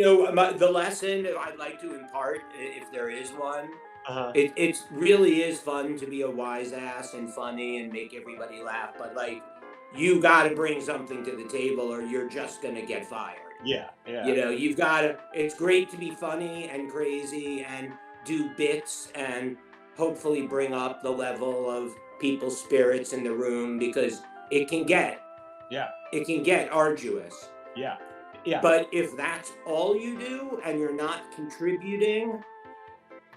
The lesson I'd like to impart, if there is one, Uh-huh. it really is fun to be a wise ass and funny and make everybody laugh, but like, you got to bring something to the table, or you're just gonna get fired. Yeah, yeah. You've got to. It's great to be funny and crazy and do bits and hopefully bring up the level of people's spirits in the room, because it can get Yeah. it can get arduous. Yeah. Yeah. But if that's all you do and you're not contributing,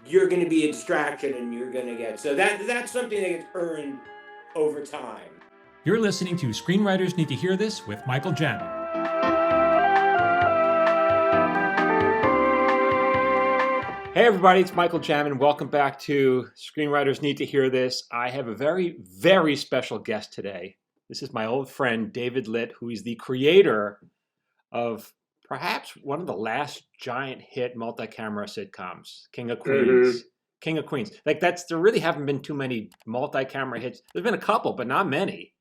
you're going to be a distraction, and you're going to get, so that's something that gets earned over time. You're listening to Screenwriters Need to Hear This with Michael Jamin. Hey everybody, it's Michael Jamin. Welcome back to Screenwriters Need to Hear This. I have a very, very special guest today. This is my old friend, David Litt, who is the creator of perhaps one of the last giant hit multi-camera sitcoms, King of Queens. Mm-hmm. King of Queens. There really haven't been too many multi-camera hits. There's been a couple, but not many.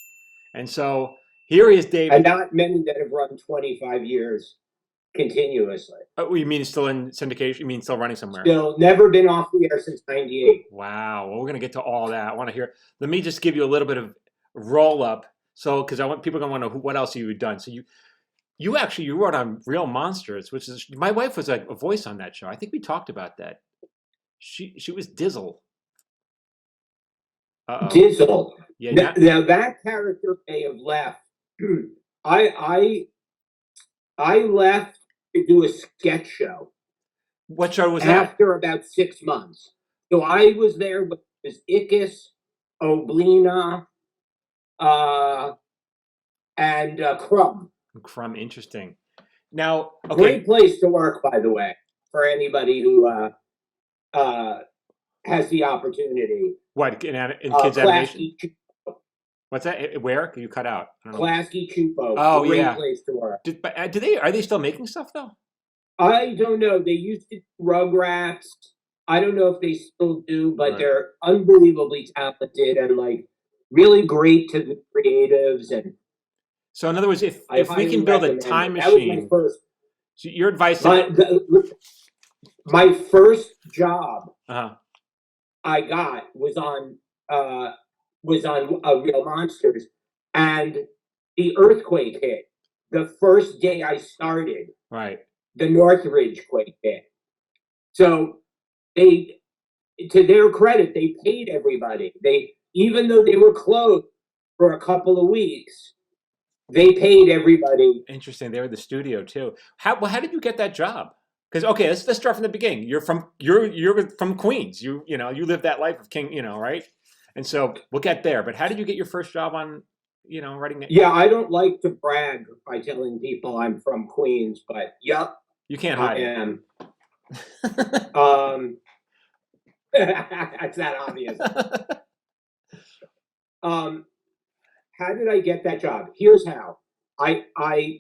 And so here he is, David. And not many that have run 25 years continuously. Oh, you mean still in syndication? You mean still running somewhere? Still, never been off the air since 98. Wow. Well, we're going to get to all that. I want to hear. Let me just give you a little bit of roll up. So, because I want people going to know what else you've done. So you wrote on Real Monsters, which is, my wife was like a voice on that show. I think we talked about that. She was Dizzle. Uh-oh. Dizzle. Yeah. Now that character may have left. I left to do a sketch show. What show was that? After about 6 months. So I was there with Ickis, Oblina, and Crumb. Crumb, interesting. Now, okay. Great place to work, by the way, for anybody who has the opportunity. What, in kids animation? Chupo. What's that? Where? You cut out. Klasky Chupo. Oh, Great place to work. Are they still making stuff though? I don't know. They used to do Rugrats. I don't know if they still do, but right. They're unbelievably talented and like really great to the creatives. And so, in other words, if we can build a time machine, that was my first. So your advice. My first job uh-huh. I got was on Real Monsters, and the earthquake hit the first day I started. Right. The Northridge quake hit. So they, to their credit, they paid everybody. Even though they were closed for a couple of weeks, they paid everybody. Interesting. They were the studio too. How did you get that job? Because okay, let's start from the beginning. You're from Queens. You lived that life of king. Right. And so we'll get there. But how did you get your first job on? Writing it? Yeah, I don't like to brag by telling people I'm from Queens, but yep. You can't hide it. That's that obvious. How did I get that job? Here's how. I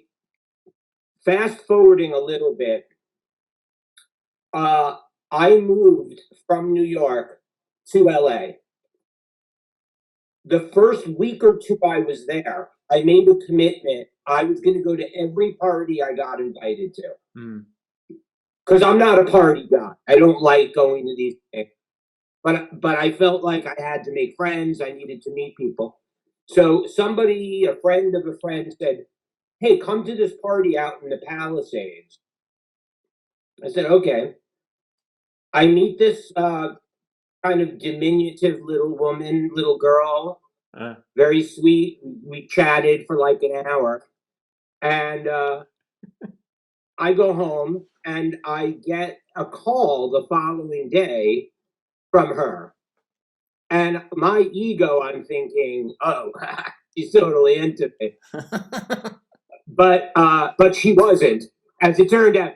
fast forwarding a little bit. I moved from New York to LA. The first week or two I was there, I made a commitment. I was going to go to every party I got invited to. Because I'm not a party guy. I don't like going to these things. But I felt like I had to make friends. I needed to meet people. So a friend of a friend said, hey, come to this party out in the Palisades. I said, okay. I meet this kind of diminutive little girl, very sweet. We chatted for like an hour, and I go home and I get a call the following day from her, and my ego, I'm thinking, oh, she's totally into me, but she wasn't. As it turned out,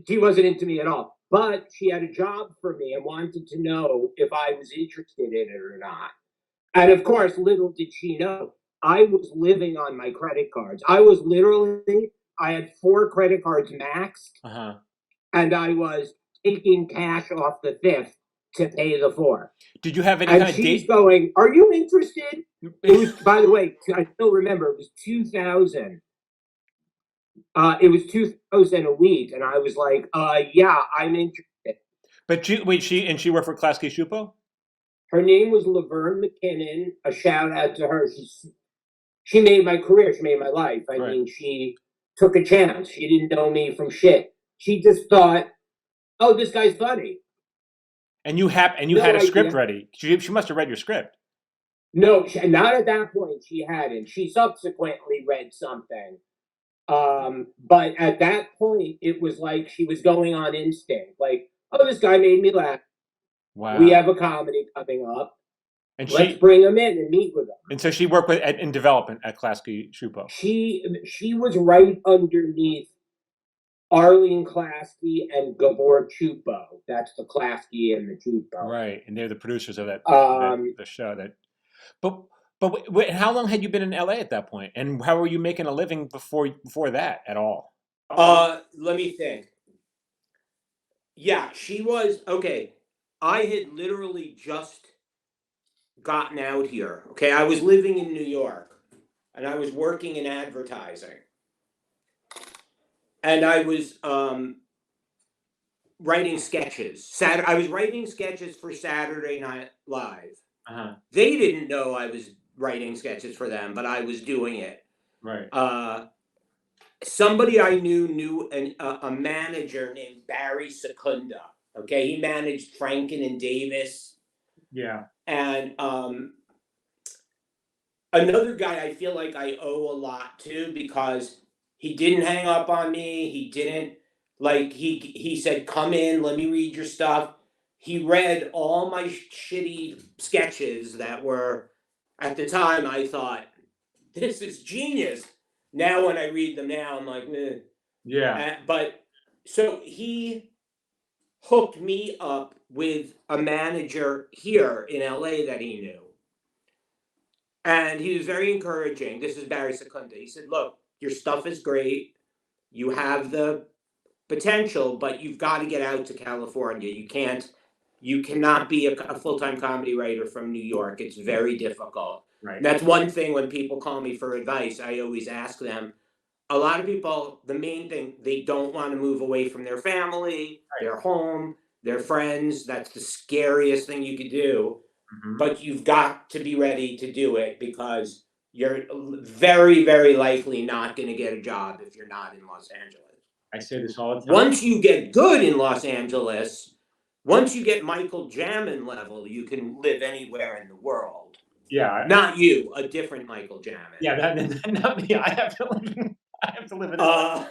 she wasn't into me at all. But she had a job for me and wanted to know if I was interested in it or not. And of course, little did she know, I was living on my credit cards. I had 4 credit cards maxed, and I was taking cash off the 5th to pay the 4. Did you have any kind of date? And she's going, are you interested? It was, by the way, I still remember, it was 2000. It was 2,000 a week, and I was like, yeah, I'm interested. But she worked for Klasky Schupo? Her name was Laverne McKinnon. A shout out to her. She made my career. She made my life. I mean, she took a chance. She didn't know me from shit. She just thought, oh, this guy's funny. And you had a script ready. She must have read your script. No, not at that point. She hadn't. She subsequently read something. But at that point, it was like she was going on instinct. Like, oh, this guy made me laugh. Wow. We have a comedy coming up. And let's bring him in and meet with him. And so she worked in development at Klasky Schupo. She was right underneath Arlene Klasky and Gabor Chupo. That's the Klasky and the Chupo. Right, and they're the producers of the show. But how long had you been in LA at that point? And how were you making a living before that at all? Let me think. Yeah, she was okay. I had literally just gotten out here. Okay, I was living in New York, and I was working in advertising, and I was writing sketches. I was writing sketches for Saturday Night Live. They didn't know I was writing sketches for them, but I was doing it. Right. Somebody I knew a manager named Barry Secunda. Okay, he managed Franken and Davis. Yeah. And another guy I feel like I owe a lot to, because he didn't hang up on me. He didn't, like, he said, come in, let me read your stuff. He read all my shitty sketches that were, at the time, I thought, this is genius. Now when I read them now, I'm like, eh. Yeah. But so he hooked me up with a manager here in LA that he knew. And he was very encouraging. This is Barry Secunda. He said, look, your stuff is great. You have the potential, but you've got to get out to California. You cannot be a full-time comedy writer from New York. It's very difficult. Right. And that's one thing when people call me for advice, I always ask them. A lot of people, the main thing, they don't want to move away from their family, their home, their friends. That's the scariest thing you could do. Mm-hmm. But you've got to be ready to do it, because you're very, very likely not going to get a job if you're not in Los Angeles. I say this all the time. Once you get good in Los Angeles, once you get Michael Jamin level, you can live anywhere in the world. Yeah. Not you, a different Michael Jamin. Yeah, not me. I have to live in LA.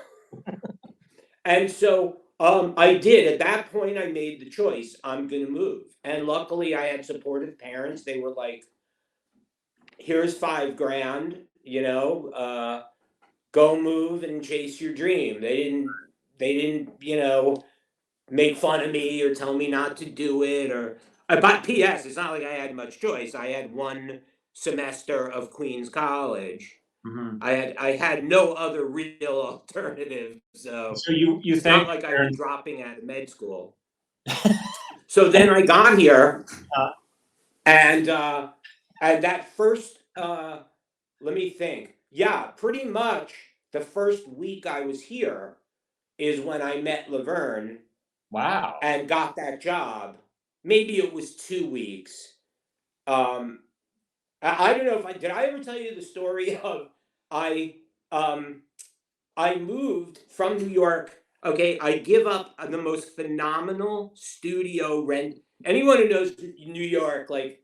And so I did. At that point, I made the choice. I'm going to move. And luckily, I had supportive parents. They were like, here's $5,000, go move and chase your dream. They didn't, make fun of me or tell me not to do it. But P.S., it's not like I had much choice. I had one semester of Queens College. Mm-hmm. I had no other real alternative. So you it's not like I was dropping out of med school. So then I got here, and that first, let me think. Yeah, pretty much the first week I was here is when I met Laverne. Wow. And got that job. Maybe it was 2 weeks. I don't know did I ever tell you the story of I moved from New York. Okay, I give up the most phenomenal studio rent. Anyone who knows New York, like,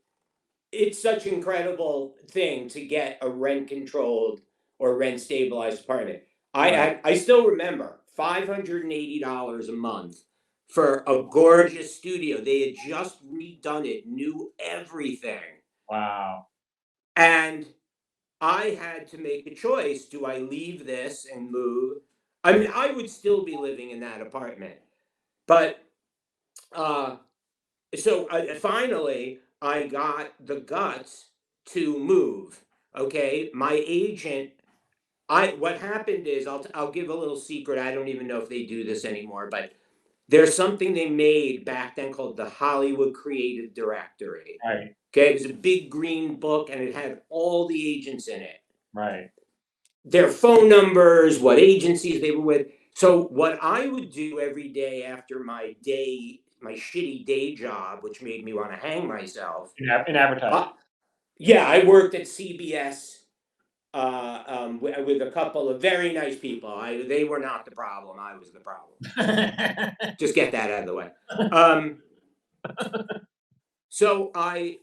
it's such an incredible thing to get a rent controlled or rent stabilized apartment. Right. I still remember $580 a month for a gorgeous studio. They had just redone it, knew everything. Wow. And I had to make a choice. Do I leave this and move? I mean, I would still be living in that apartment. But so finally, I got the guts to move. Okay, my agent. What happened is, I'll give a little secret. I don't even know if they do this anymore, but there's something they made back then called the Hollywood Creative Directory. Right. Okay, it was a big green book, and it had all the agents in it. Right. their phone numbers, what agencies they were with. So what I would do every day after my shitty day job, which made me want to hang myself. In advertising. Yeah, I worked at CBS with a couple of very nice people. They were not the problem. I was the problem. Just get that out of the way. So I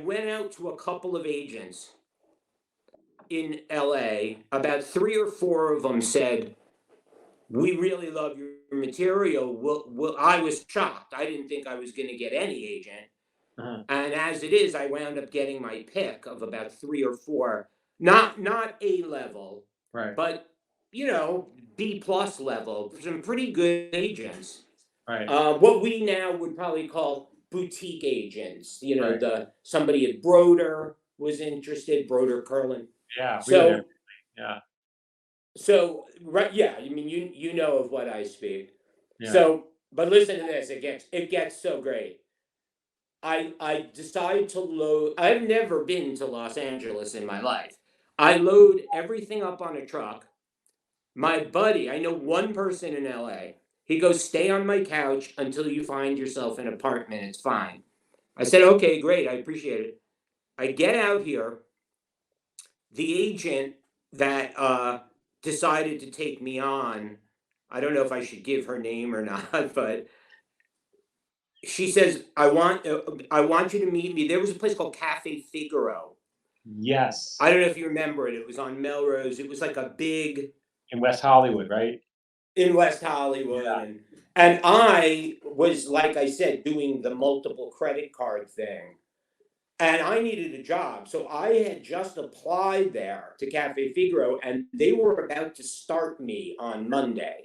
went out to a couple of agents in LA. About 3 or 4 of them said, "We really love your material." I was shocked. I didn't think I was going to get any agent. And as it is, I wound up getting my pick of about 3 or 4, not A level, Right. but B+ level, some pretty good agents. Right. What we now would probably call boutique agents. Right. Somebody at Broder was interested, Broder Curlin. Yeah. So yeah. So right, yeah. I mean, you know of what I speak. Yeah. So, but listen to this. It gets so great. I decide to load. I've never been to Los Angeles in my life. I load everything up on a truck. My buddy, I know one person in LA. He goes, "Stay on my couch until you find yourself an apartment. It's fine." I said, "Okay, great. I appreciate it." I get out here. The agent that decided to take me on, I don't know if I should give her name or not, but she says, I want you to meet me." There was a place called Cafe Figaro. Yes. I don't know if you remember it. It was on Melrose. It was like a big in West Hollywood, right? In West Hollywood. Yeah. And I was, like I said, doing the multiple credit card thing. And I needed a job. So I had just applied there to Cafe Figaro, and they were about to start me on Monday.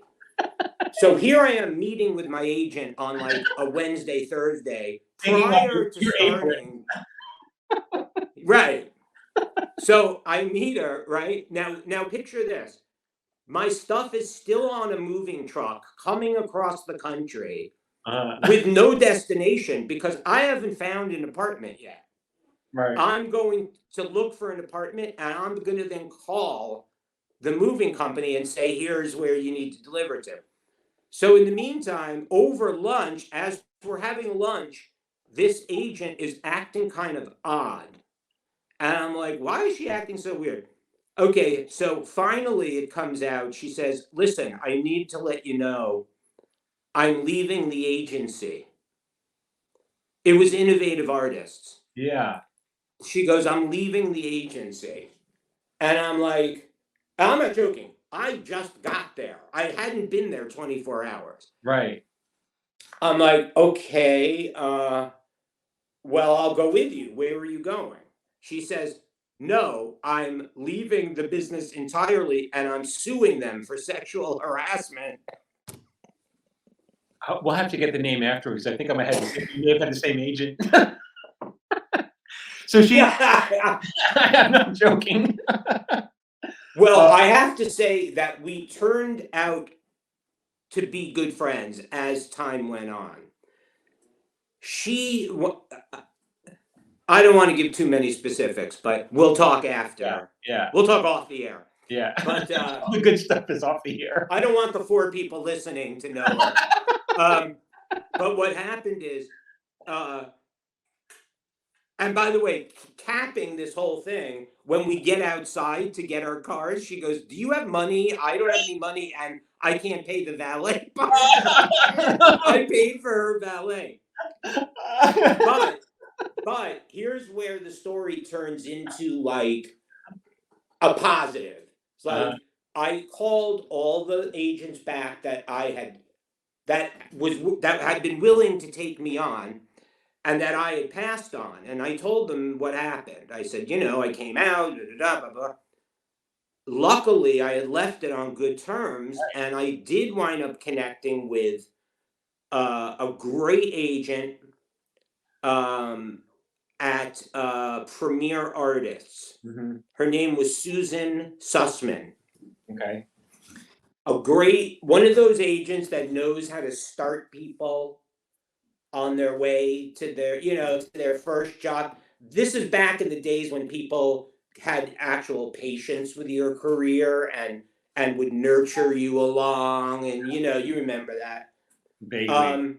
So here I am meeting with my agent on like a Wednesday, Thursday, prior to starting. Right. So I meet her, right? Now picture this. My stuff is still on a moving truck coming across the country with no destination because I haven't found an apartment yet. Right. I'm going to look for an apartment, and I'm going to then call the moving company and say, "Here's where you need to deliver to." So in the meantime, over lunch, as we're having lunch, this agent is acting kind of odd. And I'm like, "Why is she acting so weird?" Okay, so finally it comes out. She says, "Listen, I need to let you know I'm leaving the agency." It was Innovative Artists. Yeah. She goes, "I'm leaving the agency." And I'm like, I'm not joking. I just got there. I hadn't been there 24 hours. Right. I'm like, "Okay, well, I'll go with you. Where are you going?" She says, "No, I'm leaving the business entirely and I'm suing them for sexual harassment." We'll have to get the name afterwards. I think I might have may have had the same agent. So she, I'm not joking. Well, I have to say that we turned out to be good friends as time went on. I don't want to give too many specifics, but we'll talk after. Yeah. We'll talk off the air. Yeah. But all the good stuff is off the air. I don't want the 4 people listening to know her. But what happened is, and by the way, capping this whole thing, when we get outside to get our cars, she goes, "Do you have money? I don't have any money, and I can't pay the valet." I paid for her valet. But here's where the story turns into like a positive. It's like I called all the agents back that had been willing to take me on and that I had passed on. And I told them what happened. I said, I came out, blah, blah, blah. Luckily, I had left it on good terms, and I did wind up connecting with a great agent at Premier Artists. Mm-hmm. Her name was Susan Sussman. Okay. One of those agents that knows how to start people on their way to their, to their first job. This is back in the days when people had actual patience with your career and would nurture you along, and you remember that. Vaguely.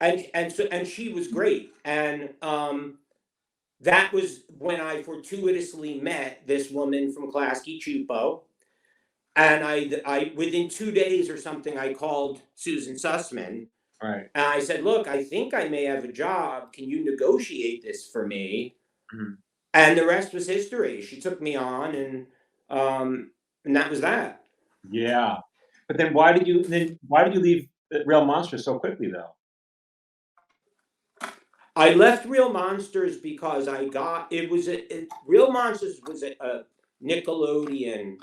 And she was great, and that was when I fortuitously met this woman from Klasky Chupo. And I within 2 days or something, I called Susan Sussman. Right. And I said, look, I think I may have a job. Can you negotiate this for me? Mm-hmm. And the rest was history. She took me on, and that was that. Yeah. But then why did you leave Real Monsters so quickly though? I left Real Monsters because Real Monsters was a Nickelodeon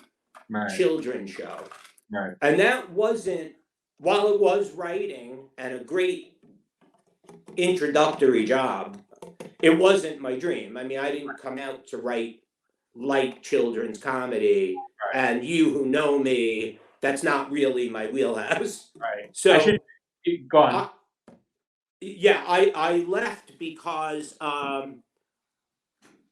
children's show. Right. And that wasn't, while it was writing and a great introductory job, it wasn't my dream. I mean, I didn't come out to write light children's comedy, and you who know me, that's not really my wheelhouse. Right. So go on. I left because I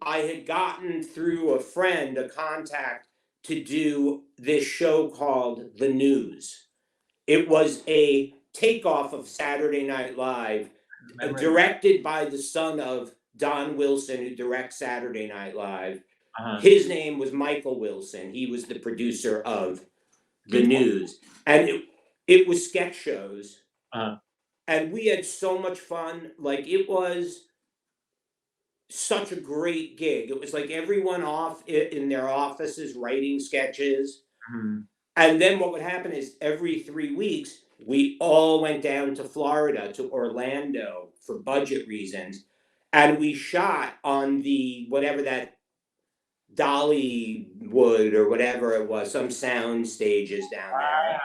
had gotten through a friend a contact to do this show called The News. It was a takeoff of Saturday Night Live, directed by the son of Don Wilson, who directs Saturday Night Live. His name was Michael Wilson. He was the producer of The News. And it was sketch shows. And we had so much fun. Like, it was such a great gig. It was like everyone off in their offices writing sketches. And then what would happen is every 3 weeks, we all went down to Florida, to Orlando, for budget reasons. And we shot on the, whatever that Dollywood or whatever it was, some sound stages down there.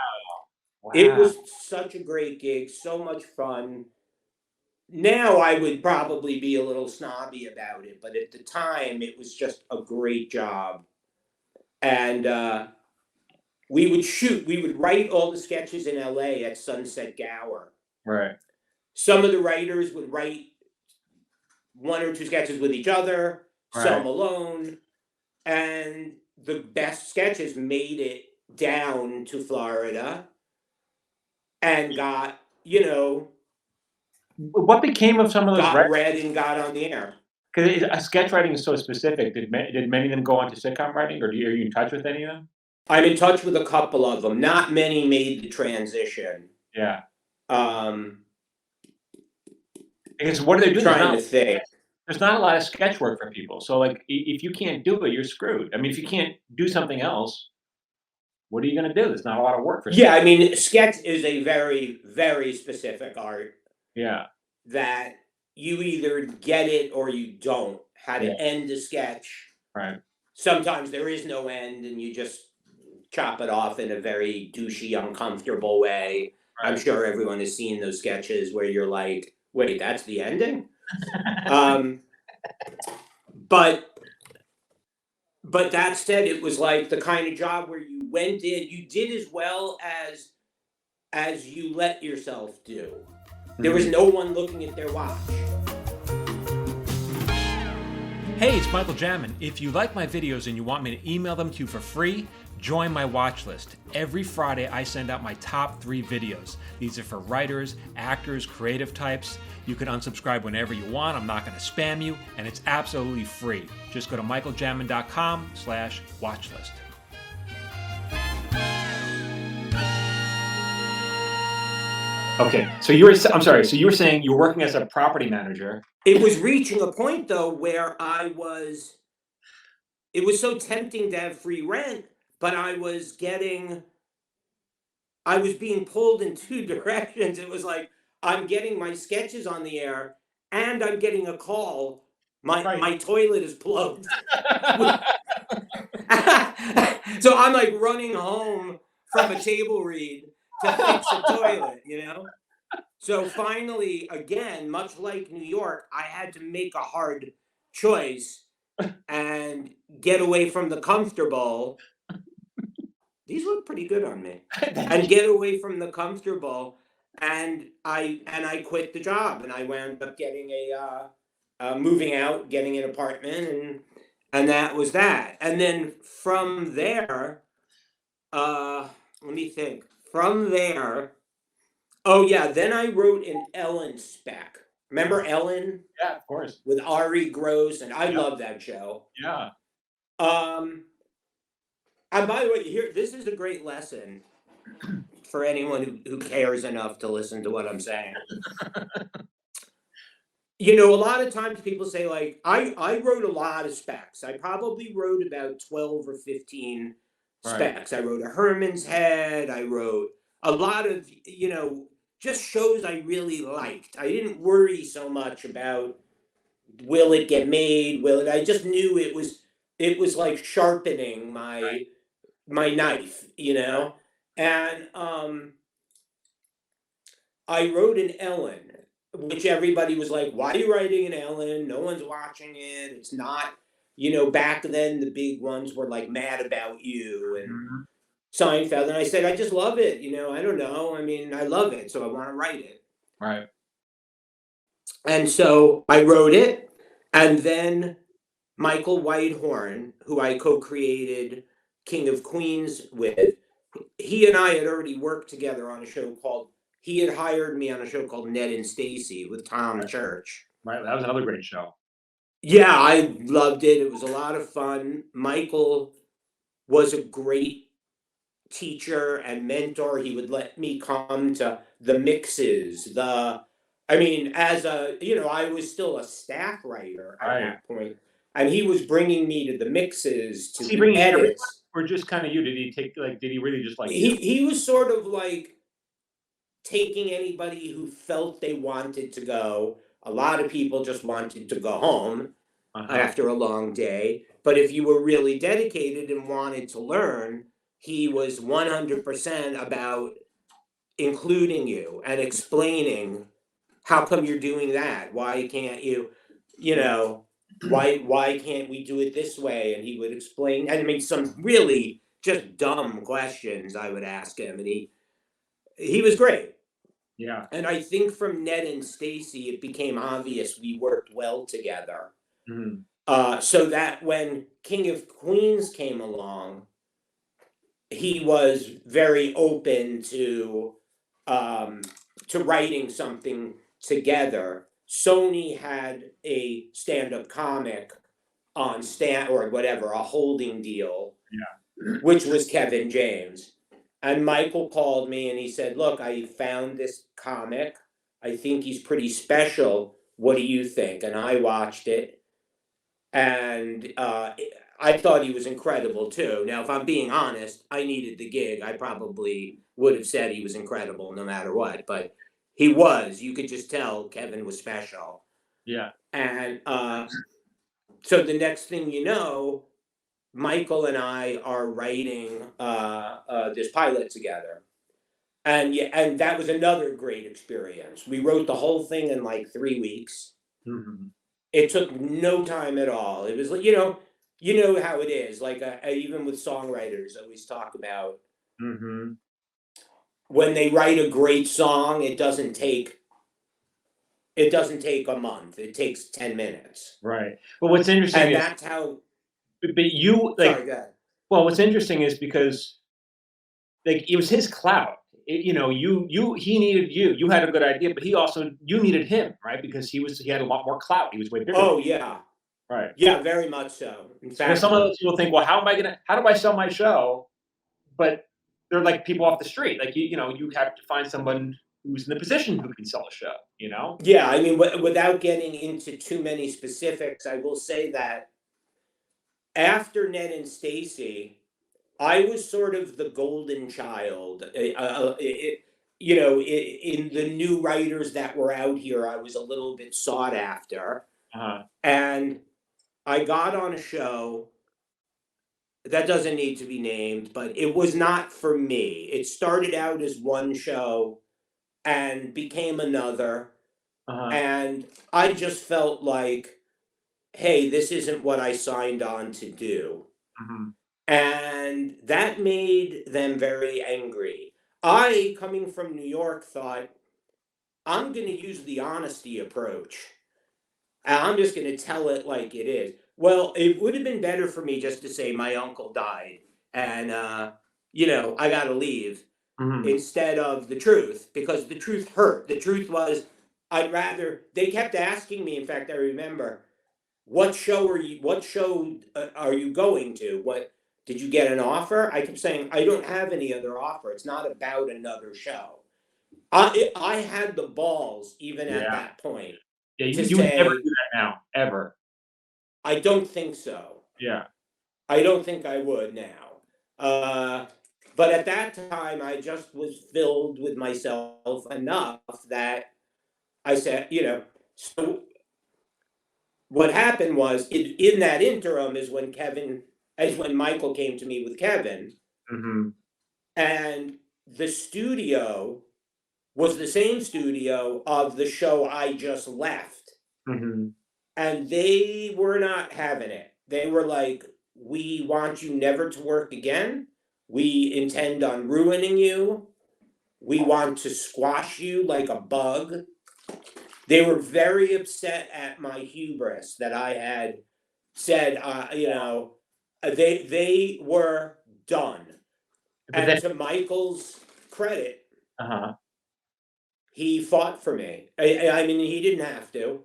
Wow. It was such a great gig, so much fun. Now I would probably be a little snobby about it, but at the time it was just a great job. And we would write all the sketches in LA at Sunset Gower. Right. Some of the writers would write 1 or 2 sketches with each other, some alone. And the best sketches made it down to Florida and got, what became of some of those? Got read and got on the air. Because sketch writing is so specific. Did many of them go on to sitcom writing, or are you in touch with any of them? I'm in touch with a couple of them. Not many made the transition. Yeah. Because what are they doing? Trying to think. There's not a lot of sketch work for people. So, like, if you can't do it, you're screwed. I mean, if you can't do something else, what are you going to do? There's not a lot of work for. Yeah, I mean, sketch is a very, very specific art. Yeah. That you either get it or you don't. How to end a sketch. Right. Sometimes there is no end, and you just chop it off in a very douchey, uncomfortable way. Right. I'm sure everyone has seen those sketches where you're like, wait, that's the ending? But that said, it was like the kind of job where you went in, you did as well as you let yourself do. There was no one looking at their watch. Hey, it's Michael Jamin. If you like my videos and you want me to email them to you for free, join my watch list. Every Friday, I send out my top 3 videos. These are for writers, actors, creative types. You can unsubscribe whenever you want. I'm not going to spam you, and it's absolutely free. Just go to michaeljamin.com/watchlist. Okay, so you were saying you were working as a property manager. It was reaching a point, though, where it was so tempting to have free rent, but I was being pulled in 2 directions. It was like, I'm getting my sketches on the air, and I'm getting a call. My toilet is plugged. So I'm like running home from a table read to fix a toilet, So finally, again, much like New York, I had to make a hard choice and get away from the comfortable. These look pretty good on me. And get away from the comfortable, and I quit the job, and I wound up getting moving out, getting an apartment, And that was that. And then from there, let me think. From there, oh yeah, then I wrote an Ellen spec. Remember Ellen Yeah, of course. with Ari Gross, and I Yeah. love that show. Yeah. And by the way, here, this is a great lesson for anyone who cares enough to listen to what I'm saying. You know, a lot of times people say, like, I wrote a lot of specs. I probably wrote about 12 or 15 Right. specs. I wrote a Herman's Head. I wrote a lot of, you know, just shows I really liked. I didn't worry so much about will it get made, will it, I just knew it was like sharpening Right. my knife, you know? And I wrote an Ellen, which everybody was like, why are you writing an Ellen? No one's watching it. It's not, you know, back then the big ones were like Mad About You and Mhm. Seinfeld. And I said, I just love it. You know, I don't know. I mean, I love it. So I want to write it. Right. And so I wrote it. And then Michael Whitehorn, who I co created King of Queens with, he and I had already worked together on a show called, he had hired me on a show called Ned and Stacy with Tom Church. Right. That was another great show. Yeah, I loved it. It was a lot of fun. Michael was a great teacher and mentor. He would let me come to the mixes, I mean, as a, you know, I was still a staff writer at Right. that point, and he was bringing me to the mixes, to Was he the bringing everyone, edits. or just kind of you? Did he take like? Did he really just like you? He was sort of like taking anybody who felt they wanted to go. A lot of people just wanted to go home after a long day. But if you were really dedicated and wanted to learn, he was 100% about including you and explaining how come you're doing that? Why can't you, you know, why can't we do it this way? And he would explain, and I mean, some really just dumb questions I would ask him, and he was great. Yeah. And I think from Ned and Stacy, it became obvious we worked well together. Mhm. So that when King of Queens came along, he was very open to writing something together. Sony had a stand-up comic on stand or whatever, a holding deal, which was Kevin James. And Michael called me and he said, look, I found this comic. I think he's pretty special. What do you think? And I watched it. And I thought he was incredible too. Now, if I'm being honest, I needed the gig. I probably would have said he was incredible no matter what. But he was. You could just tell Kevin was special. Yeah. And so the next thing you know, Michael and I are writing this pilot together. And yeah, and that was another great experience. We wrote the whole thing in like 3 weeks. Mhm. It took no time at all. It was like, you know how it is. Like even with songwriters, I always talk about Mhm. when they write a great song, it doesn't take a month. It takes 10 minutes. Right. But what's interesting And is, that's how. but you like. Sorry, go ahead. Well, what's interesting is because like it was his clout. You know, he needed you. You had a good idea, but you needed him, right? Because he had a lot more clout. He was way bigger. Oh yeah, Right. yeah, very much so. In So when fact, some of those people think, well, how do I sell my show? But they're like people off the street. Like you know, you have to find someone who's in the position who can sell a show. You know. yeah, I mean, without getting into too many specifics, I will say that after Ned and Stacy, I was sort of the golden child. In the new writers that were out here, I was a little bit sought after. Uh-huh. And I got on a show that doesn't need to be named, but it was not for me. It started out as one show and became another. Uh-huh. And I just felt like, hey, this isn't what I signed on to do. Mhm. And that made them very angry. I, coming from New York, thought, I'm going to use the honesty approach. And I'm just going to tell it like it is. Well, it would have been better for me just to say my uncle died and, you know, I got to leave instead of the truth, because the truth hurt. The truth was, they kept asking me, in fact, I remember, what show are you going to? Did you get an offer? I kept saying, I don't have any other offer. It's not about another show. I had the balls, even at Yeah. that point, Yeah, to you would never say, do that now, ever. I don't think so. Yeah. I don't think I would now. But at that time, I just was filled with myself enough that I said, you know, so what happened was in that interim is when Michael came to me with Kevin, Mm-hmm. and the studio was the same studio of the show I just left. Mm-hmm. And they were not having it. They were like, we want you never to work again. We intend on ruining you. We want to squash you like a bug. They were very upset at my hubris that I had said, you know, they were done. But And then, to Michael's credit, uh-huh. he fought for me. I mean, he didn't have to.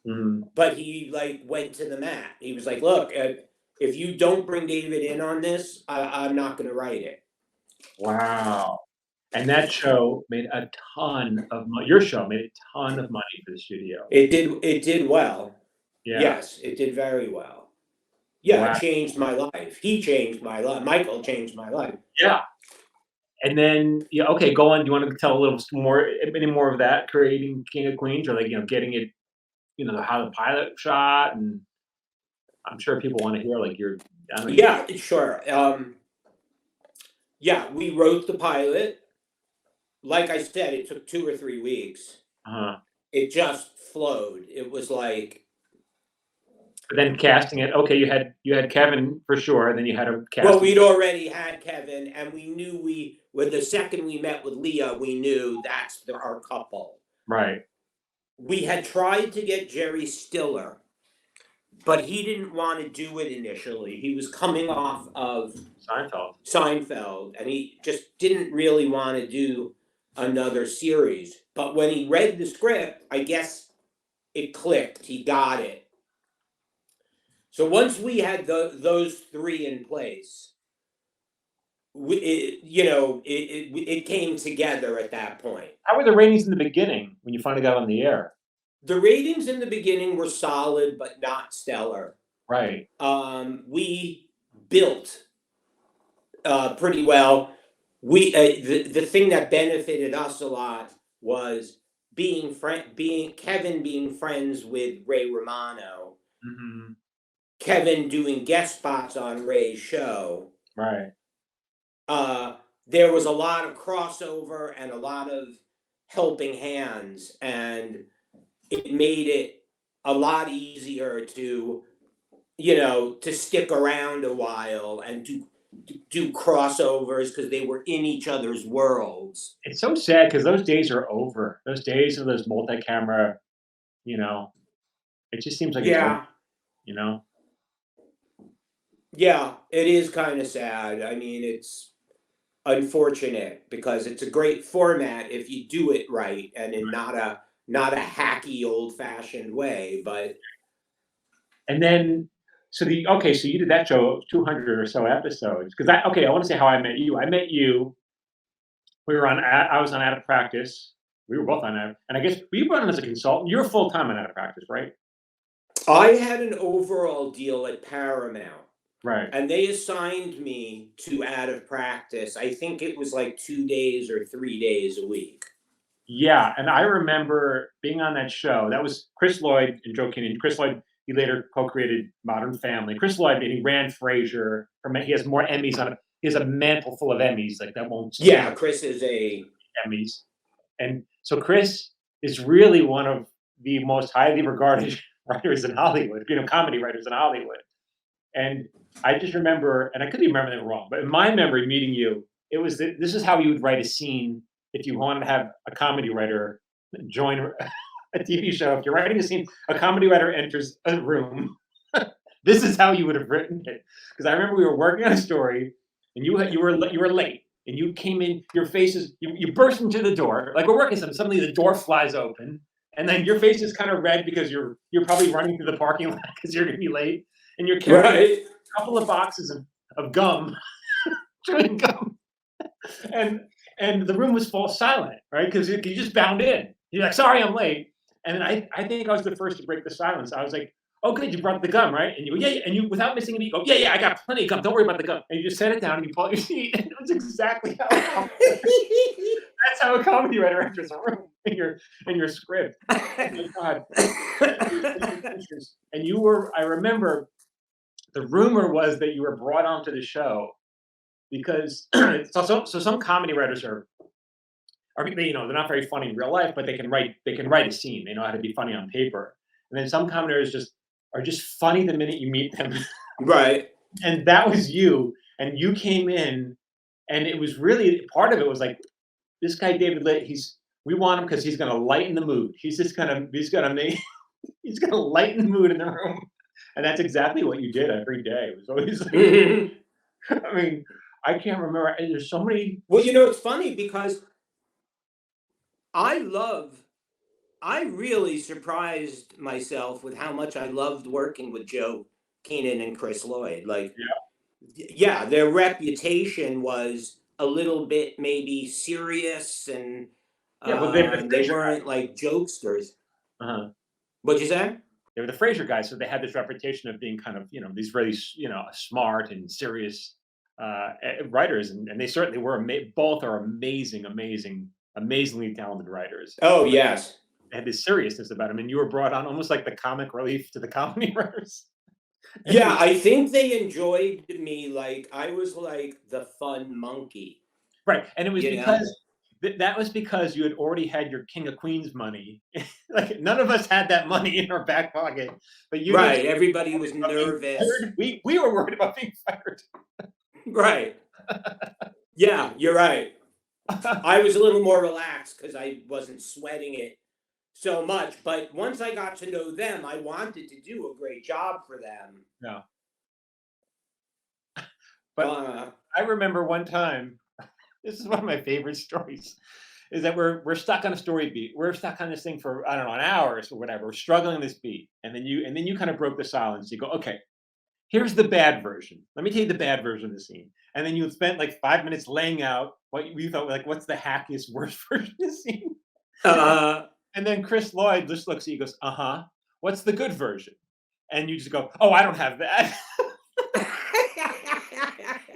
Mm-hmm. But he like went to the mat. He was like, "Look, if you don't bring David in on this, I'm not going to write it." Wow. And that show made a ton of money. Your show made a ton of money for the studio. It did. It did well. Yeah. Yes, it did very well. Yeah, Wow. it changed my life. He changed my life. Michael changed my life. Yeah. And then, yeah, okay, go on. Do you want to tell a little more, any more of that, creating King of Queens, or like, getting it, how the pilot shot, and I'm sure people want to hear like your, I don't know. Yeah, sure. Yeah, we wrote the pilot. Like I said, it took 2 or 3 weeks. Uh-huh. It just flowed. It was like, But then casting it, okay, you had Kevin for sure, and then you had a well, casting. we'd already had Kevin, and we knew when the second we met with Leah, we knew that's our couple. Right. We had tried to get Jerry Stiller, but he didn't want to do it initially. He was coming off of Seinfeld, and he just didn't really want to do another series. But when he read the script, I guess it clicked. He got it. So once we had those three in place, it came together at that point. How were the ratings in the beginning when you finally got on the air? The ratings in the beginning were solid, but not stellar. Right. We built pretty well. The thing that benefited us a lot was Kevin being friends with Ray Romano. Mm-hmm. Kevin doing guest spots on Ray's show. Right. There was a lot of crossover and a lot of helping hands, and it made it a lot easier to stick around a while and do crossovers because they were in each other's worlds. It's so sad because those days are over. Those days of those multi-camera, it just seems like it's over, Yeah, it is kind of sad. I mean, it's unfortunate because it's a great format if you do it right and in not a hacky old-fashioned way, but. And then, so you did that show, 200 or so episodes. Because I want to say how I met you. I met you. I was on Out of Practice. We were both on Out, and I guess we went on as a consultant. You're full time on Out of Practice, right? I had an overall deal at Paramount. Right. And they assigned me to Out of Practice. I think it was like 2 days or 3 days a week. Yeah, and I remember being on that show. That was Chris Lloyd and Joe Kinney. Chris Lloyd, he later co-created Modern Family. Chris Lloyd, and he ran Frasier. He has more Emmys on it. He has a mantle full of Emmys, like that won't. Yeah, Chris is a Emmys, and so Chris is really one of the most highly regarded writers in Hollywood. Comedy writers in Hollywood. And I just remember, and I could be remembering it wrong, but in my memory, meeting you, it was this is how you would write a scene if you wanted to have a comedy writer join a TV show. If you're writing a scene, a comedy writer enters a room This is how you would have written it. Because I remember we were working on a story, and you were late, and you came in. Your face is you burst into the door like we're working something. Suddenly the door flies open, and then your face is kind of red because you're probably running through the parking lot because you're gonna be late, and you're carrying a couple of boxes of gum, chewing gum, and the room was full silent, right? Because you just bound in. You're like, sorry, I'm late. And then I think I was the first to break the silence. I was like, oh, good, you brought the gum, right? And you go, yeah, yeah. And you, without missing a beat, go, yeah, yeah, I got plenty of gum. Don't worry about the gum. And you just set it down and you pull out your seat. And it was exactly how that's how a comedy writer enters a room in your script. Oh my God. And you were, I remember the rumor was that you were brought onto the show because so some comedy writers are they're not very funny in real life, but they can write a scene. They know how to be funny on paper. And then some comedy writers are just funny the minute you meet them. Right. And that was you. And you came in, and it was really part of it was like this guy David Litt. We want him because he's going to lighten the mood. He's gonna lighten the mood in the room. And that's exactly what you did every day. It was always like, I mean, I can't remember. There's so many. Well, it's funny because I really surprised myself with how much I loved working with Joe Keenan and Chris Lloyd. Like, yeah, their reputation was a little bit maybe serious, and well, they weren't like jokesters. What'd you say? They were the Frasier guys, so they had this reputation of being kind of, these really, smart and serious writers, and they certainly were. Both are amazingly talented writers. Oh, yes. They had this seriousness about them, and you were brought on almost like the comic relief to the comedy writers. Yeah, I think they enjoyed me like I was like the fun monkey. Right, and it was because that was because you had already had your King of Queens money. Like none of us had that money in our back pocket, but you. Right, everybody was nervous. We were worried about being fired. Right. Yeah, you're right. I was a little more relaxed because I wasn't sweating it so much. But once I got to know them, I wanted to do a great job for them. Yeah. But I remember one time, this is one of my favorite stories, is that we're stuck on a story beat. We're stuck on this thing for, I don't know, an hour or whatever. We're struggling on this beat. And then you kind of broke the silence. You go, okay, here's the bad version. Let me tell you the bad version of the scene. And then you spent like 5 minutes laying out what you thought, like, what's the hackiest, worst version of the scene? And then Chris Lloyd just looks at you and goes, what's the good version? And you just go, oh, I don't have that.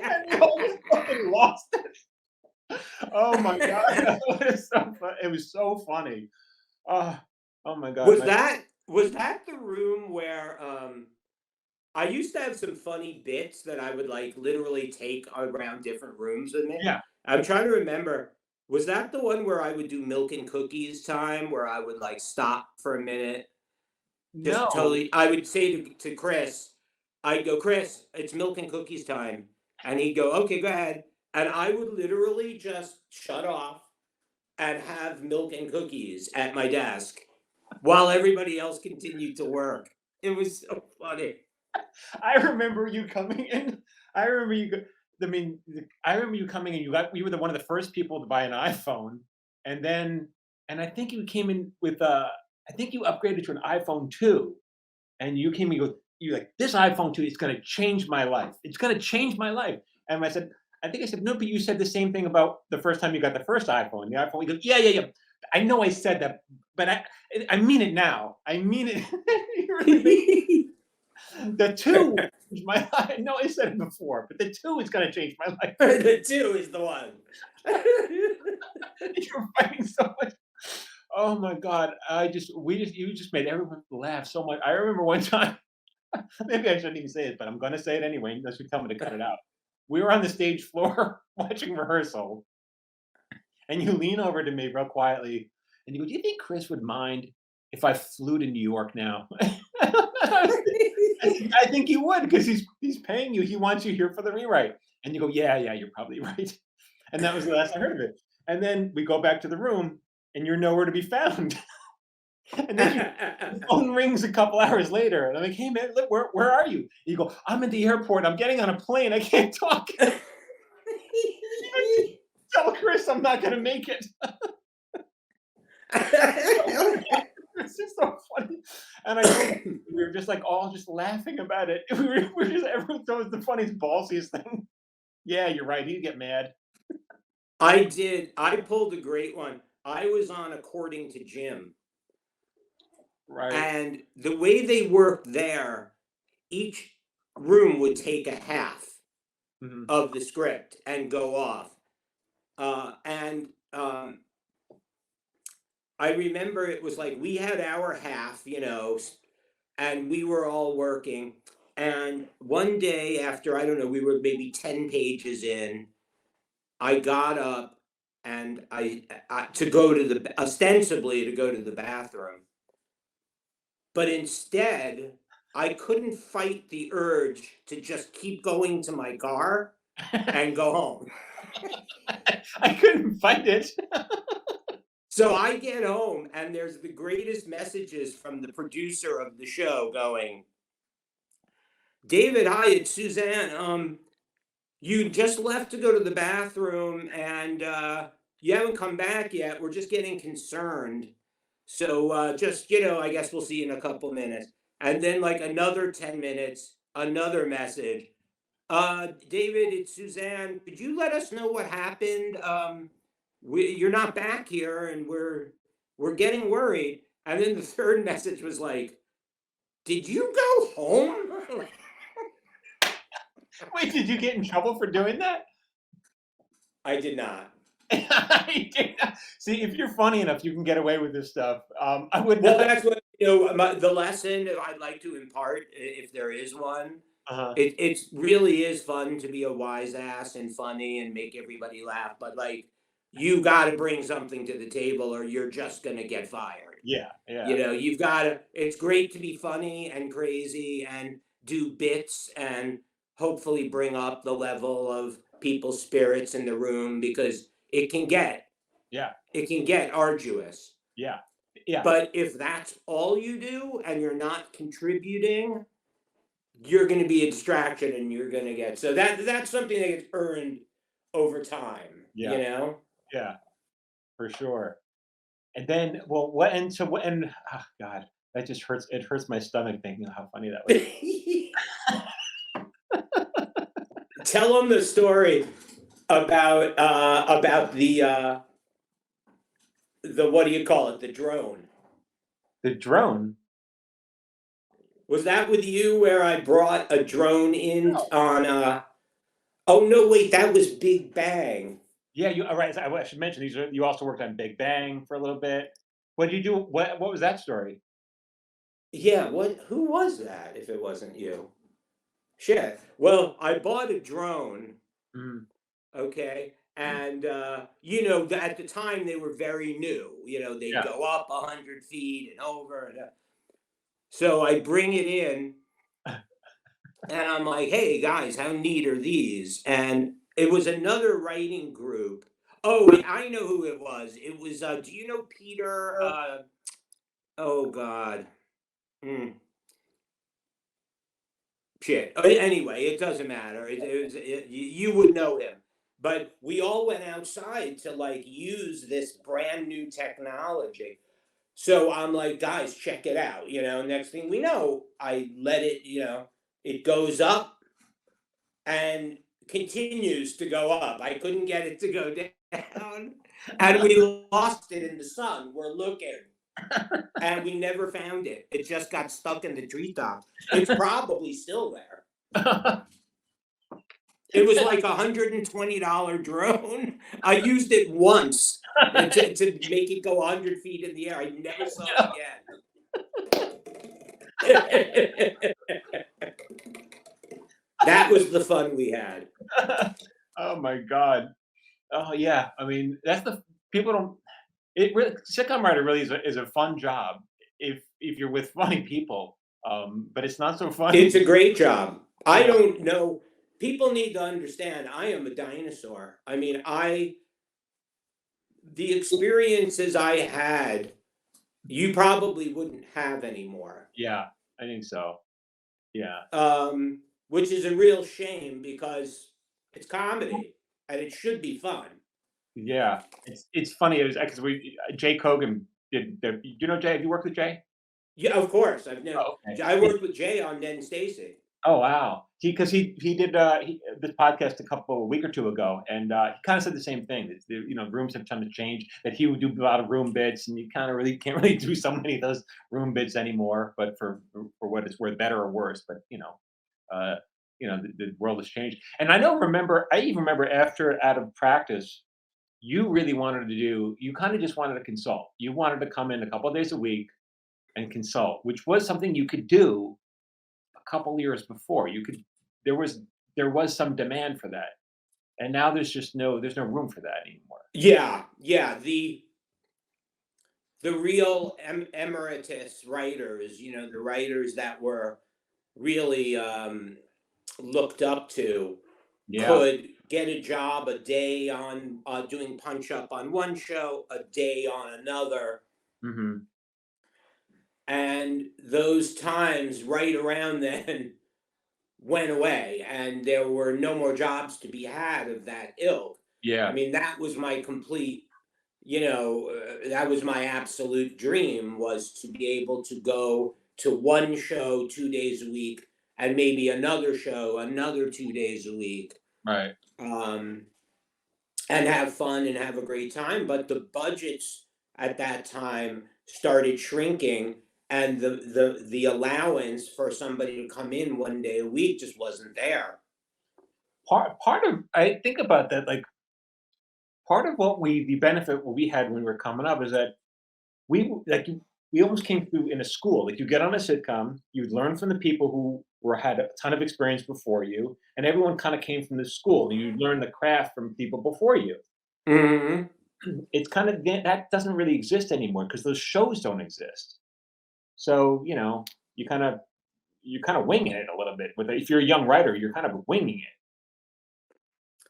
And you almost fucking lost it. Oh my God. It was so funny. Oh my God. Was that the room where I used to have some funny bits that I would like literally take around different rooms with me? Yeah. I'm trying to remember. Was that the one where I would do milk and cookies time, where I would like stop for a minute? Just No. totally. I would say to Chris, I'd go, Chris, it's milk and cookies time. And he'd go, okay, go ahead. And I would literally just shut off and have milk and cookies at my desk while everybody else continued to work. It was so funny. I remember you coming in. I remember you coming in. You were one of the first people to buy an iPhone, and I think you came in with I think you upgraded to an iPhone 2, and you came and you like, this iPhone 2 is going to change my life. It's going to change my life. And I said, no, but you said the same thing about the first time you got the first iPhone. The iPhone. He goes, yeah. I know I said that, but I mean it now. I mean it. The 2 is my life. I know I said it before, but the 2 is going to change my life. The 2 is the one. You're fighting so much. Oh my God. You just made everyone laugh so much. I remember one time, maybe I shouldn't even say it, but I'm going to say it anyway, unless you tell me to cut it out. We were on the stage floor watching rehearsal, and you lean over to me real quietly, and you go, do you think Chris would mind if I flew to New York now? I think he would, because he's paying you. He wants you here for the rewrite. And you go, yeah, you're probably right. And that was the last I heard of it. And then we go back to the room, and you're nowhere to be found. And then the phone rings a couple hours later, and I'm like, "Hey man, Litt, where are you?" You go, "I'm at the airport. I'm getting on a plane. I can't talk." Tell Chris I'm not gonna make it. It's just so funny. And I told him, we were just like all just laughing about it. We were just everyone thought it was the funniest ballsiest thing. Yeah, you're right. He'd get mad. I did. I pulled a great one. I was on According to Jim, Right. and the way they worked there, each room would take a half Mhm. of the script and go off. And I remember it was like we had our half, and we were all working. And one day after, I don't know, we were maybe 10 pages in, I got up and I to go to the ostensibly to go to the bathroom. But instead, I couldn't fight the urge to just keep going to my car and go home. I couldn't fight it. So I get home and there's the greatest messages from the producer of the show going, "David, hi, it's Suzanne. You just left to go to the bathroom and you haven't come back yet. We're just getting concerned. So just, I guess we'll see you in a couple minutes." And then like another 10 minutes, another message. David, it's Suzanne. Could you let us know what happened? You're not back here and we're getting worried. And then the third message was like, "Did you go home?" Wait, did you get in trouble for doing that? I did not. I did not. See, if you're funny enough, you can get away with this stuff. I would Well, not. that's what the lesson that I'd like to impart, if there is one. Uh-huh. It really is fun to be a wise ass and funny and make everybody laugh, but like you got to bring something to the table, or you're just gonna get fired. Yeah, yeah, You've got to. It's great to be funny and crazy and do bits and hopefully bring up the level of people's spirits in the room because yeah, it can get arduous. yeah, yeah, But if that's all you do and you're not contributing, you're going to be a distraction and you're going to get so that's something that gets earned over time, yeah, yeah, for sure. And then, well, oh God, that just hurts. It hurts my stomach thinking of how funny that was. Tell them the story about the what do you call it, the drone. The drone. Was that with you where I brought a drone in on oh no, wait, that was Big Bang. Yeah, you all right. I should mention these. You also worked on Big Bang for a little bit. What did you do? What was that story? Yeah, who was that if it wasn't you? Shit. Well, I bought a drone, Mm, okay? And at the time they were very new. They'd yeah. go up 100 feet and over so I bring it in and I'm like, "Hey guys, how neat are these?" And it was another writing group. Oh, I know who it was. It was do you know Peter oh god. Hmm. Shit. Anyway, it doesn't matter. You would know him. But we all went outside to like use this brand new technology. So I'm like, guys, check it out. Next thing we know, I let it, it goes up and continues to go up. I couldn't get it to go down. And we lost it in the sun. We're looking. And we never found it. It just got stuck in the treetops. It's probably still there. It was like $120 drone. I used it once to make it go 100 feet in the air. I never saw it again. That was the fun we had. Oh my God. Oh yeah. I mean, that's the people don't. It really sitcom writer really is a fun job if you're with funny people. But it's not so funny. It's a great job. I don't know. People need to understand I am a dinosaur. I mean, the experiences I had you probably wouldn't have anymore. Yeah, I think so. Yeah. Which is a real shame because it's comedy and it should be fun. Yeah. It's funny. It was because Jay Kogan did. Do you know Jay? Have you worked with Jay? Yeah, of course. I've known. Oh, okay. I worked with Jay on Nen Stacy. Oh wow. He did this podcast a week or two ago, and he kind of said the same thing. That rooms have tended to change. That he would do a lot of room bids, and you kind of really can't really do so many of those room bids anymore. But for what it's worth, better or worse. But uh, the world has changed. And I even remember after Out of Practice, you really wanted to do. You kind of just wanted to consult. You wanted to come in a couple of days a week and consult, which was something you could do a couple years before. You could there was there was some demand for that, and now there's no room for that anymore. Yeah, yeah. The real emeritus writers, the writers that were really looked up to, Yeah. could get a job a day on doing punch up on one show, a day on another, Hmm. and those times right around then went away, and there were no more jobs to be had of that ilk. I Yeah. mean, that was my complete, that was my absolute dream, was to be able to go to one show 2 days a week and maybe another show another 2 days a week, Right. um, and have fun and have a great time. But the budgets at that time started shrinking, and the allowance for somebody to come in 1 day a week just wasn't there. Part of I think about that, like, part of the benefit what we had when we were coming up is that we almost came through in a school. Like, you get on a sitcom, you'd learn from the people who had a ton of experience before you, and everyone kind of came from this school. You learn the craft from people before you. Hmm. It's kind of that doesn't really exist anymore because those shows don't exist. So you kind of winging it a little bit. If you're a young writer, you're kind of winging it.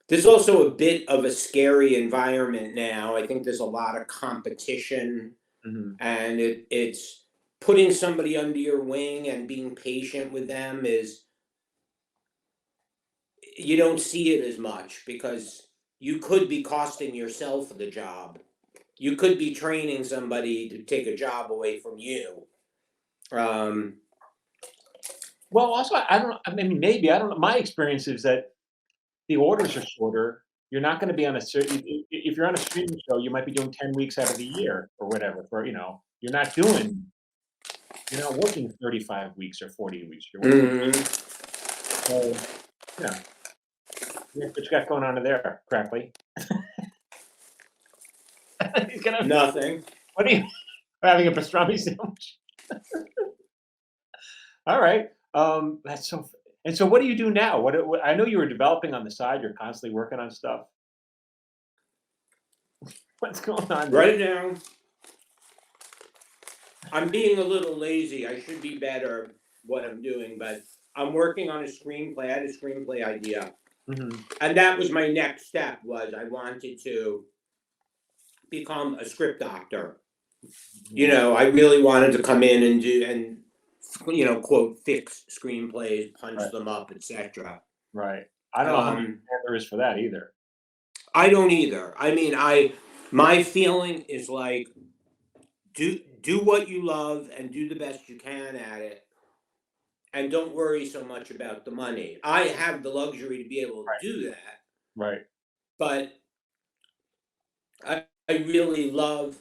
There's also a bit of a scary environment now. I think there's a lot of competition, Hmm. and it's putting somebody under your wing and being patient with them is, you don't see it as much because you could be costing yourself the job. You could be training somebody to take a job away from you. Um, Well, also, I don't. I mean, maybe I don't know. My experience is that the orders are shorter. You're not going to be on a certain. If you're on a streaming show, you might be doing 10 weeks out of the year or whatever. You're not doing. You're not working 35 weeks or 40 weeks. You're working. mhm. So, you know, what you got going on in there, Crackly? He's gonna. Nothing. What are you having a pastrami sandwich? All right. That's so. And so, what do you do now? I know you were developing on the side. You're constantly working on stuff. What's going on there? Right now, I'm being a little lazy. I should be better what I'm doing, but I'm working on a screenplay. I had a screenplay idea, Hmm. and that was my next step. Was I wanted to become a script doctor. I really wanted to come in and do, and quote, fix screenplays, punch Right. them up, etc. Right. I don't know how much Um, demand there is for that either. I don't either. I mean, my feeling is like, do what you love and do the best you can at it, and don't worry so much about the money. I have the luxury to be able to Right. do that, Right. but I really love,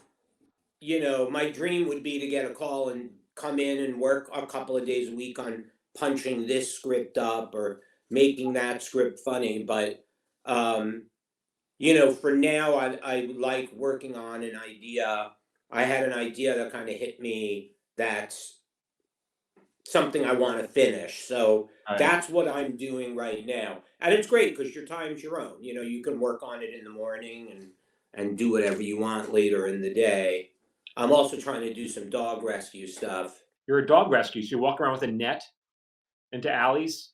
my dream would be to get a call and come in and work a couple of days a week on punching this script up or making that script funny. But, for now, I like working on an idea. I had an idea that kind of hit me, that's something I want to finish. So Right. that's what I'm doing right now. And it's great because your time's your own. You can work on it in the morning and do whatever you want later in the day. I'm also trying to do some dog rescue stuff. You're a dog rescue, so you walk around with a net into alleys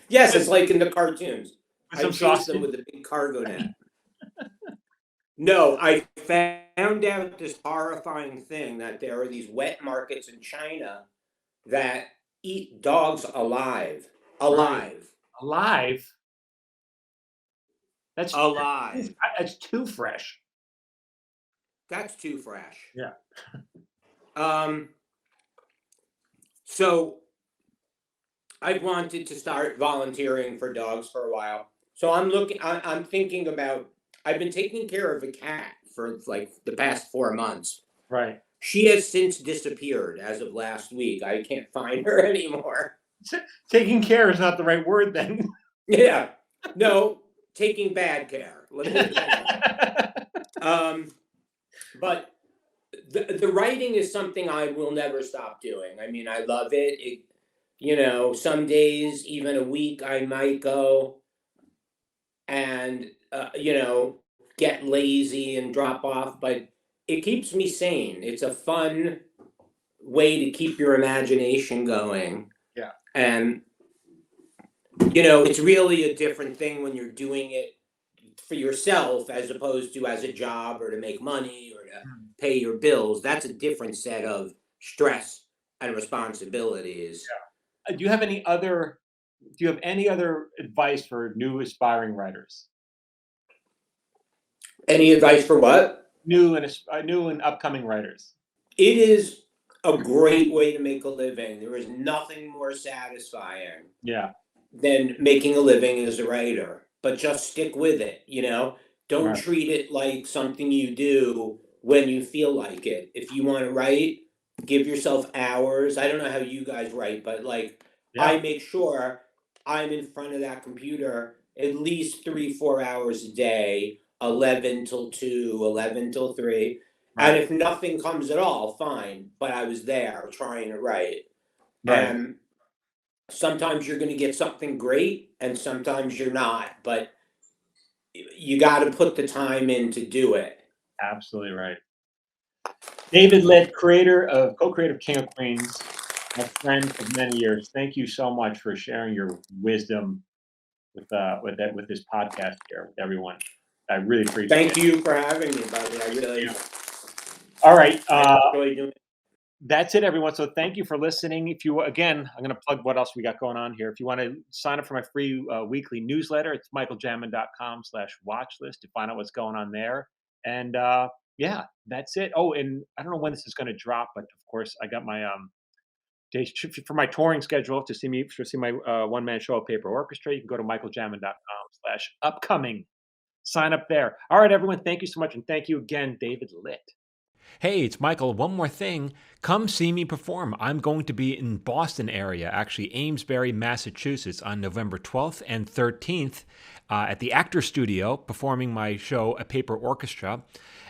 Yes, with, it's like in the cartoons. with I some chase them sausage. with a big cargo net. No, I found out this horrifying thing that there are these wet markets in China that eat dogs alive. Right. Alive. Alive. That's Alive. that's too fresh. That's too fresh. Yeah. So I've wanted to start volunteering for dogs for a while. So I'm thinking about, I've been taking care of a cat for like the past 4 months. Right. She has since disappeared as of last week. I can't find her anymore. Taking care is not the right word then. Yeah. No, taking bad care. Let me put it that way. But the writing is something I will never stop doing. I mean, I love it. Some days, even a week, I might go and, get lazy and drop off, but it keeps me sane. It's a fun way to keep your imagination going. Yeah. And, it's really a different thing when you're doing it for yourself as opposed to as a job or to make money or to pay your bills. That's a different set of stress and responsibilities. Do you have any other advice for new aspiring writers? Any advice for what? New and upcoming writers. It is a great way to make a living. There is nothing more satisfying Yeah. than making a living as a writer. But just stick with it, Don't Right. treat it like something you do when you feel like it. If you want to write, give yourself hours. I don't know how you guys write, but like Yeah. I make sure I'm in front of that computer at least 3, 4 hours a day, 11 till 2, 11 till 3. Right. And if nothing comes at all, fine. But I was there trying to write. Right. And sometimes you're going to get something great and sometimes you're not. But you got to put the time in to do it. Absolutely right. David Litt, co-creator of King of Queens, my friend of many years. Thank you so much for sharing your wisdom with this podcast here with everyone. I really appreciate Thank it. you for having me, buddy. I really. All right. I enjoy doing it. That's it, everyone. So thank you for listening. I'm going to plug what else we got going on here. If you want to sign up for my free weekly newsletter, it's michaeljamin.com/watchlist to find out what's going on there. And yeah, that's it. Oh, and I don't know when this is going to drop, but of course, I got my days for my touring schedule to see my one-man show at Paper Orchestra. You can go to michaeljamin.com/upcoming. Sign up there. All right, everyone. Thank you so much, and thank you again, David Litt. Hey, it's Michael. One more thing. Come see me perform. I'm going to be in Boston area, actually Amesbury, Massachusetts, on November 12th and 13th at the Actor Studio, performing my show, A Paper Orchestra.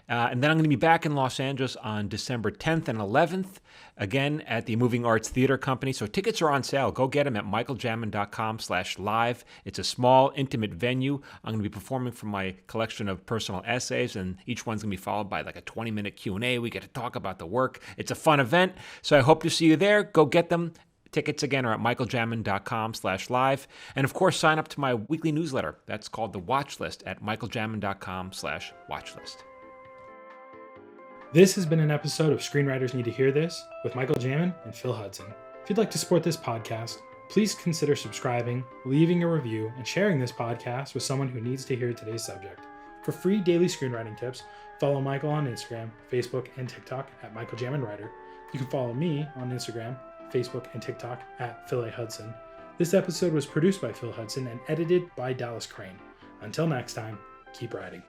And then I'm going to be back in Los Angeles on December 10th and 11th, again at the Moving Arts Theater Company. So tickets are on sale. Go get them at michaeljamin.com/live. It's a small, intimate venue. I'm going to be performing from my collection of personal essays, and each one's going to be followed by like a 20-minute Q&A. We get to talk about the work. It's a fun event. So I hope to see you there. Go get them. Tickets again are at michaeljamin.com/live. And of course, sign up to my weekly newsletter. That's called The Watchlist at michaeljamin.com/watchlist. This has been an episode of Screenwriters Need to Hear This with Michael Jamin and Phil Hudson. If you'd like to support this podcast, please consider subscribing, leaving a review, and sharing this podcast with someone who needs to hear today's subject. For free daily screenwriting tips, follow Michael on Instagram, Facebook, and TikTok at Michael Jamin Writer. You can follow me on Instagram, Facebook, and TikTok at Phil A. Hudson. This episode was produced by Phil Hudson and edited by Dallas Crane. Until next time, keep writing.